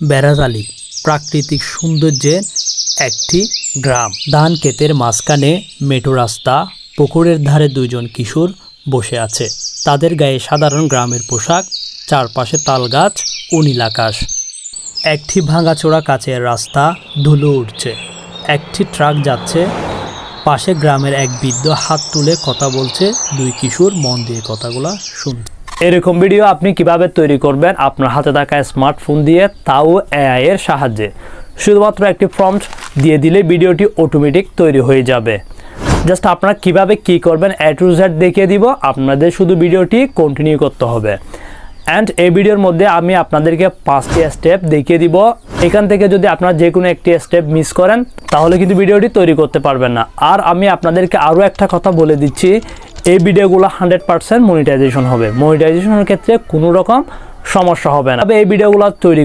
বেড়াজালি প্রাকৃতিক সৌন্দর্যের একটি গ্রাম। ধান ক্ষেতের মাঝখানে মেঠো রাস্তা, পুকুরের ধারে দুইজন কিশোর বসে আছে। তাদের গায়ে সাধারণ গ্রামের পোশাক, চারপাশে তালগাছ ও নীল আকাশ। একটি ভাঙাচোরা কাচের রাস্তা, ধুলো উঠছে। একটি ট্রাক যাচ্ছে, পাশে গ্রামের এক বৃদ্ধ হাত তুলে কথা বলছে। দুই কিশোর মন দিয়ে কথাগুলো শুনছে। এরকম ভিডিও আপনি কিভাবে তৈরি করবেন আপনার হাতে থাকা স্মার্টফোন দিয়ে, তাও এআই এর সাহায্যে। শুধুমাত্র একটি প্রম্পট দিয়ে দিলে ভিডিওটি অটোমেটিক তৈরি হয়ে যাবে। জাস্ট আপনারা কিভাবে কি করবেন A to Z দেখিয়ে দিব, আপনাদের শুধু ভিডিওটি কন্টিনিউ করতে হবে। অ্যান্ড এই ভিডিওর মধ্যে আমি আপনাদেরকে 5টি স্টেপ দেখিয়ে দিব। এখান থেকে যদি আপনারা যে কোনো একটি স্টেপ মিস করেন তাহলে কিন্তু ভিডিওটি তৈরি করতে পারবেন না। আর আমি আপনাদেরকে আরও একটা কথা বলে দিচ্ছি, এই ভিডিওগুলো 100% মনিটাইজেশন হবে। মনিটাইজেশনের ক্ষেত্রে কোনো রকম সমস্যা হবে না। তবে এই ভিডিওগুলো তৈরি